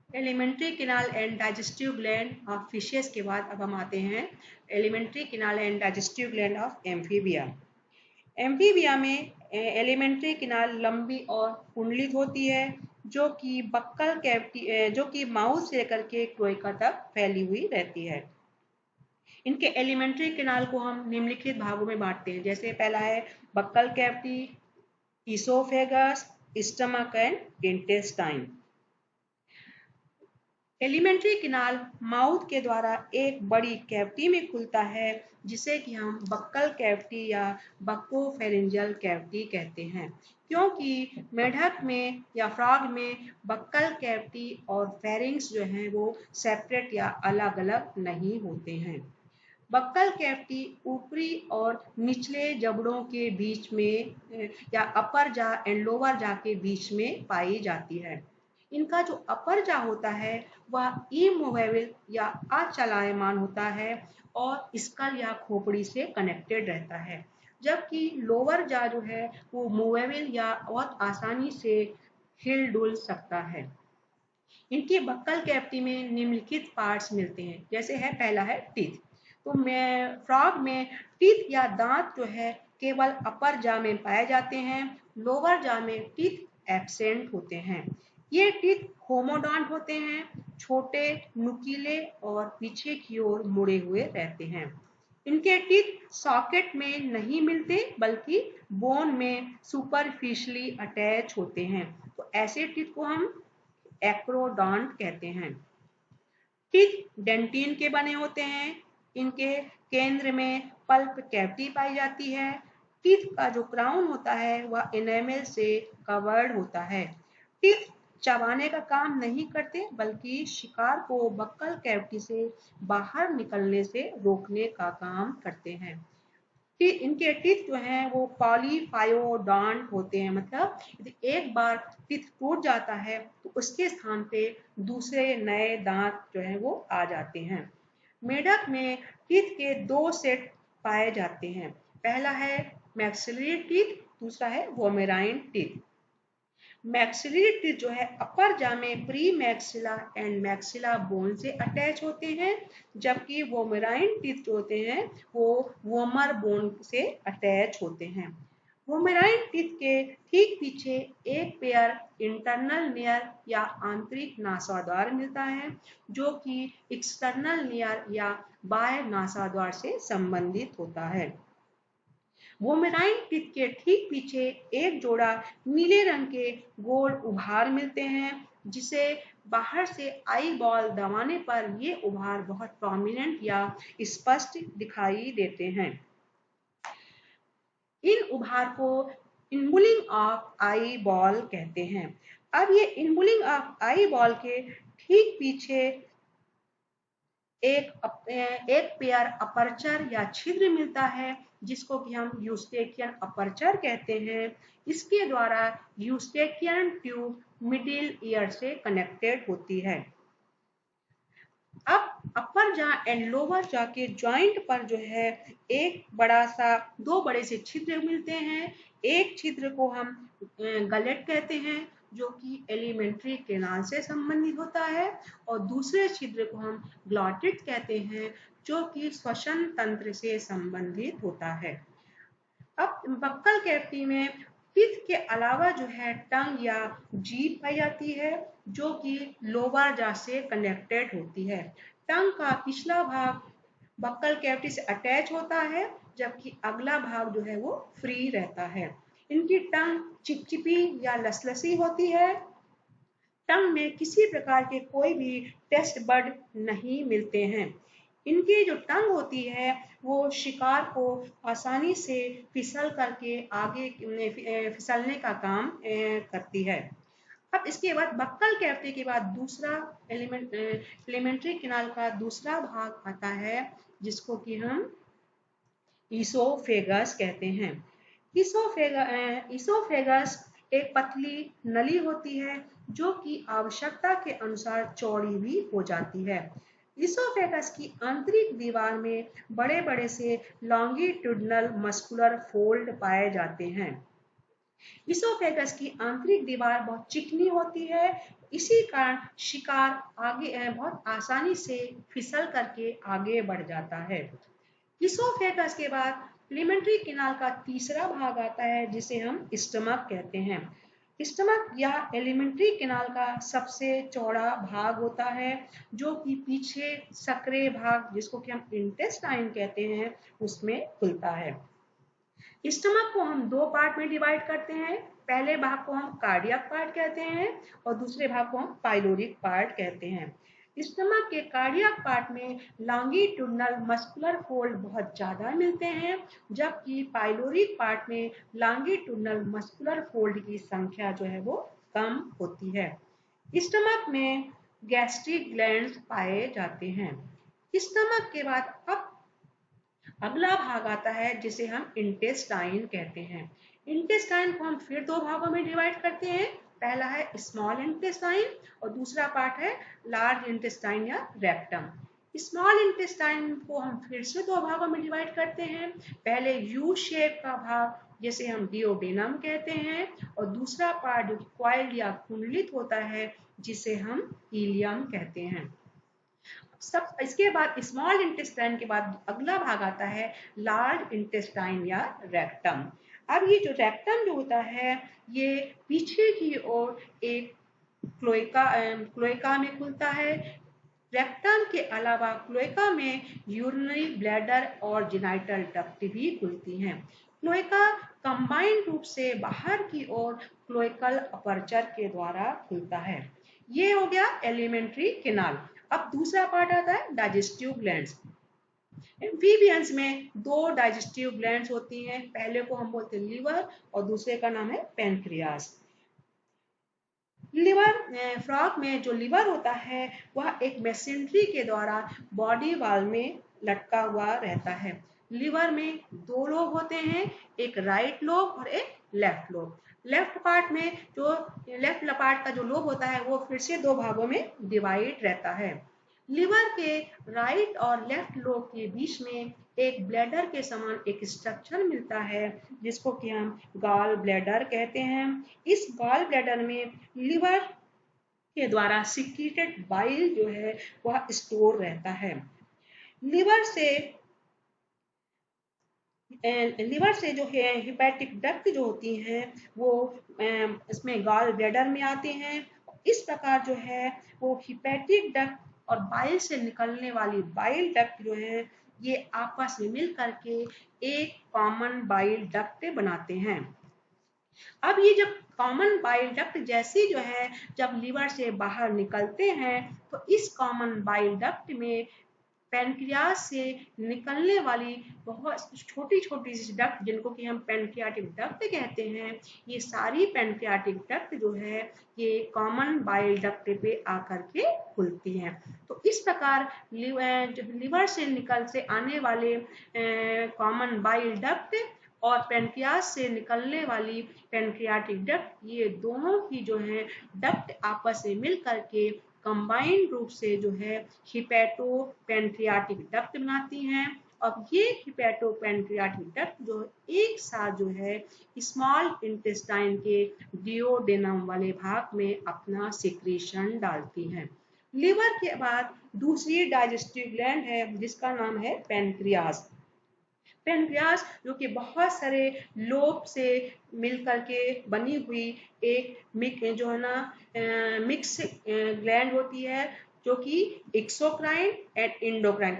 Elementary canal and digestive gland of fishes के बाद अब हम आते हैं alimentary canal and digestive gland of amphibia. Amphibia में एलिमेंट्री किनाल लंबी और कुंडलित होती है, जो कि बक्कल कैविटी जो कि माउथ से लेकर के क्लोएका तक फैली हुई रहती है। इनके एलिमेंट्री किनाल को हम निम्नलिखित भागों में बांटते हैं, जैसे पहला है buccal cavity, oesophagus, stomach and intestine. Alimentary canal mouth के द्वारा एक बड़ी कैविटी में खुलता है, जिसे कि हम बक्कल कैविटी या बक्कोफेरेंजियल कैविटी कहते हैं, क्योंकि मेढक में या फ्रॉग में बक्कल कैविटी और फेरिंग्स जो हैं वो सेपरेट या अलग अलग नहीं होते हैं। बक्कल कैविटी ऊपरी और निचले जबड़ों के बीच में या अपर जा एंड लोअर जा के बीच में पाई जाती है। इनका जो अपर जा होता है वह इमूवेबल या अचलायमान होता है और स्कल या खोपड़ी से कनेक्टेड रहता है, जबकि लोअर जा जो है वो मूवेबल या बहुत आसानी से हिल डुल सकता है। इनकी बक्कल कैविटी में निम्नलिखित पार्ट्स मिलते हैं, जैसे है पहला है टीथ। तो मैं फ्रॉग में टीथ या दांत जो है केवल अपर जा में पाए जाते हैं, लोअर जा में टीथ एब्सेंट होते हैं। ये टीथ होमोडॉन्ट होते हैं, छोटे, नुकीले और पीछे की ओर मुड़े हुए रहते हैं। इनके टीथ सॉकेट में नहीं मिलते, बल्कि बोन में सुपरफिशियली अटैच होते हैं। तो ऐसे टीथ को हम एक्रोडॉन्ट कहते हैं। टीथ डेंटिन के बने होते हैं। इनके केंद्र में पल्प कैविटी पाई जाती है। टीथ का जो क्राउन होता है वह इनेमल से कवर्ड होता है। टीथ चबाने का काम नहीं करते, बल्कि शिकार को बक्कल कैविटी से बाहर निकलने से रोकने का काम करते हैं। इनके टीथ जो हैं वो पॉलीफायोडॉन्ट होते हैं, मतलब यदि एक बार टीथ टूट जाता है तो उसके स्थान पे दूसरे नए दांत जो हैं वो आ जाते हैं। मेढक में टीथ के दो सेट पाए जाते हैं, पहला है मैक्सिलरी टीथ, दूसरा है वोमेराइन टीथ। मैक्सिलरी टीथ जो है अपर जा में pre maxilla and maxilla bone से अटैच होते हैं, जबकि वोमेराइन टीथ जो होते हैं वो वोमर बोन से अटैच होते हैं। वोमेराइन टीथ के ठीक पीछे एक पेयर इंटरनल नियर या आंतरिक नासाद्वार मिलता है, जो कि एक्सटर्नल नियर या बाह्य नासाद्वार से संबंधित होता है। वोमेराइन टीथ के ठीक पीछे एक जोड़ा नीले रंग के गोल उभार मिलते हैं, जिसे बाहर से आई बॉल दबाने पर ये उभार बहुत प्रोमिनेंट या स्पष्ट दिखाई देते हैं। इन उभार को इनबुलिंग ऑफ आई बॉल कहते हैं। अब ये इनबुलिंग ऑफ आई बॉल के ठीक पीछे एक पेयर अपर्चर या छिद्र मिलता है, जिसको कि हम यूस्टेकियन अपर्चर कहते हैं। इसके द्वारा यूस्टेकियन ट्यूब मिडिल ईयर से कनेक्टेड होती है। अब अपर जा एंड लोअर जा के जॉइंट पर जो है एक बड़ा सा दो बड़े से छिद्र मिलते हैं। एक छिद्र को हम गलेट कहते हैं, जो कि एलिमेंट्री केनाल से संबंधित होता है, और दूसरे छिद्र को हम ग्लॉटिड कहते हैं, जो कि श्वसन तंत्र से संबंधित होता है। अब बक्कल कैविटी में टीथ के अलावा जो है टंग या जीभ पाई जाती है, जो कि लोअर जा से कनेक्टेड होती है। टंग का पिछला भाग बक्कल कैविटी से अटैच होता है, जबकि अगला भाग जो है वो फ्री रहता है। इनकी टंग चिपचिपी या लसलसी होती है। टंग में किसी प्रकार के कोई भी टेस्ट बड नहीं मिलते हैं। इनकी जो टंग होती है वो शिकार को आसानी से फिसल करके आगे फिसलने का काम करती है। अब इसके बाद बक्कल कैविटी के बाद दूसरा एलिमेंट्री किनाल का दूसरा भाग आता है, जिसको कि हम ईसोफेगस कहते हैं। ईसोफेगस एक पतली नली होती है, जो कि आवश्यकता के अनुसार चौड़ी भी हो जाती है। ईसोफेगस की आंतरिक दीवार में बड़े बड़े से लॉन्गिट्यूडनल मस्कुलर फोल्ड पाए जाते हैं। ईसोफेगस की आंतरिक दीवार बहुत चिकनी होती है इसी कारण शिकार आगे बहुत आसानी से फिसल करके आगे बढ़ जाता है। इसोफेगस के बाद एलिमेंट्री कैनाल का तीसरा भाग आता है जिसे हम स्टमक कहते हैं। स्टमक या एलिमेंट्री कैनाल का सबसे चौड़ा भाग होता है जो कि पीछे सक्रिय भाग जिसको कि हम इंटेस्टाइन कहते हैं उसमें खुलता है। स्टमक को हम दो पार्ट में डिवाइड करते हैं। पहले भाग को हम कार्डियक पार्ट कहते हैं और दूसरे भाग को हम पाइलोरिक पार्ट कहते हैं। स्टमक के कार्डियक पार्ट में लॉन्गिट्यूडनल मस्कुलर फोल्ड बहुत ज्यादा मिलते हैं, जबकि पाइलोरिक पार्ट में लॉन्गिट्यूडनल मस्कुलर फोल्ड की संख्या जो है वो कम होती है। स्टमक में गैस्ट्रिक ग्लैंड्स पाए जाते हैं। स्टमक के बाद अब अगला भाग आता है जिसे हम इंटेस्टाइन कहते हैं। इंटेस्टाइन को हम फिर दो भागों में डिवाइड करते हैं। पहला है स्मॉल इंटेस्टाइन और दूसरा पार्ट है लार्ज इंटेस्टाइन या रेक्टम। स्मॉल इंटेस्टाइन को हम फिर से दो भागों में डिवाइड करते हैं। पहले यू शेप का भाग जिसे हम डिओडेनम कहते हैं और दूसरा पार्ट जो क्वाइल्ड या कुंडलित होता है जिसे हम इलियम कहते हैं। सब इसके बाद स्मॉल इंटेस्टाइन के बाद अगला भाग आता है लार्ज इंटेस्टाइन या रेक्टम। अब ये जो रेक्टम जो होता है ये पीछे की ओर एक क्लोएका में खुलता है। रेक्टम के अलावा क्लोएका में यूरिनरी ब्लैडर और जेनाइटल डक्ट भी खुलती हैं। क्लोएका कंबाइंड रूप से बाहर की ओर क्लोएकल अपर्चर के द्वारा खुलता है। ये हो गया एलिमेंट्री कैनाल। अब दूसरा पार्ट आता है डाइजेस्टिव ग्लैंड्स। एम्फीबियंस में दो डाइजेस्टिव ग्लैंड्स होती हैं। पहले को हम बोलते हैं लीवर और दूसरे का नाम है पेनक्रियास। लिवर फ्रॉग में जो लिवर होता है वह एक मेसेंट्री के द्वारा बॉडी वॉल में लटका हुआ रहता है। लिवर में दो लोब होते हैं, एक राइट लोब और एक लेफ्ट लोब। लेफ्ट पार्ट का जो लोब होता है वो फिर से दो भागों में डिवाइड रहता है। लिवर के राइट और लेफ्ट लोब के बीच में एक ब्लैडर के समान एक स्ट्रक्चर मिलता है जिसको कि हम गॉल ब्लैडर कहते हैं। इस गॉल ब्लैडर में लिवर के द्वारा सिक्रीटेड बाइल जो है वह स्टोर रहता है। लिवर से जो है हिपैटिक डक्ट जो होती हैं वो इसमें गॉल ब्लैडर में आते हैं। इस प्रकार जो है वो हिपैटिक डक्ट और बाइल से निकलने वाली बाइल डक्ट जो है ये आपस में मिल करके एक कॉमन बाइल डक्ट बनाते हैं। अब ये जब कॉमन बाइल डक्ट जैसी जो है जब लिवर से बाहर निकलते हैं तो इस कॉमन बाइल डक्ट में पैनक्रियास से निकलने वाली बहुत छोटी छोटी सी डक्ट जिनको कि हम पैनक्रियाटिक डक्ट कहते हैं, ये सारी पैनक्रियाटिक डक्ट जो है ये कॉमन बाइल डक्ट पे आकर के खुलती हैं। तो इस प्रकार लिवर से आने वाले कॉमन बाइल डक्ट और पैनक्रियास से निकलने वाली पैनक्रियाटिक डक्ट ये दोनों ही जो है डक्ट आपस में मिल करके कंबाइंड रूप से जो है हिपैटो पैनक्रियाटिक डक्ट बनाती हैं। अब ये हिपैटो पैनक्रियाटिक डक्ट जो एक साथ जो है स्मॉल इंटेस्टाइन के डिओडेनम वाले भाग में अपना सिक्रीशन डालती हैं। लिवर के बाद दूसरी डाइजेस्टिव ग्लैंड है जिसका नाम है पैनक्रियास। पैनक्रियास जो कि बहुत सारे लोब से मिलकर के बनी हुई एक जो है ना मिक्स ग्लैंड होती है जो कि एक्सोक्राइन एंड एंडोक्राइन।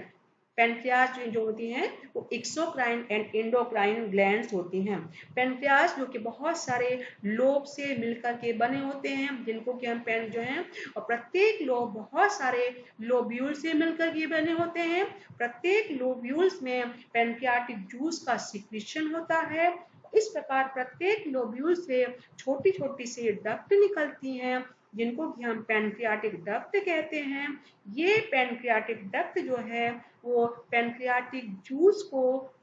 पैनक्रियास जो होती हैं वो एक्सोक्राइन एंड एंडोक्राइन ग्लैंड्स होती हैं। पैनक्रियास जो कि बहुत सारे लोब से मिलकर के बने होते हैं जिनको कि हम पैन जो हैं और प्रत्येक लोब बहुत सारे लोब्यूल से मिलकर के बने होते हैं। प्रत्येक लोब्यूल्स में पैनक्रियाटिक जूस का सिक्रीशन होता है। इस प्रकार प्रत्येक लोब्यूल से छोटी छोटी सी डक्ट निकलती हैं जिनको कि हम पैनक्रियाटिक डक्ट कहते हैं। ये पैनक्रियाटिक डक्ट जो है वो पैनक्रियाटिक जूस को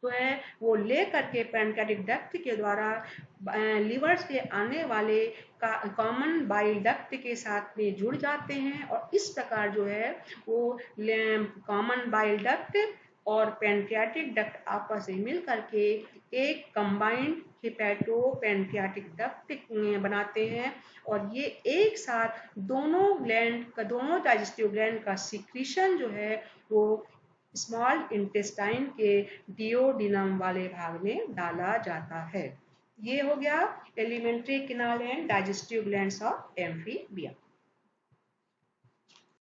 जो है वो ले करके पैनक्रियाटिक डक्ट के द्वारा लिवर से आने वाले कॉमन बाइल डक्ट के साथ में जुड़ जाते हैं और इस प्रकार जो है वो कॉमन बाइल डक्ट और पैनक्रियाटिक डक्ट आपस में मिल करके एक कंबाइंड हिपैटो पैनक्रियाटिक डक्ट बनाते हैं और ये एक साथ दोनों डाइजेस्टिव ग्लैंड का सिक्रीशन जो है वो स्मॉल इंटेस्टाइन के डिओडिनम वाले भाग में डाला जाता है। ये हो गया alimentary canal and digestive glands of amphibia.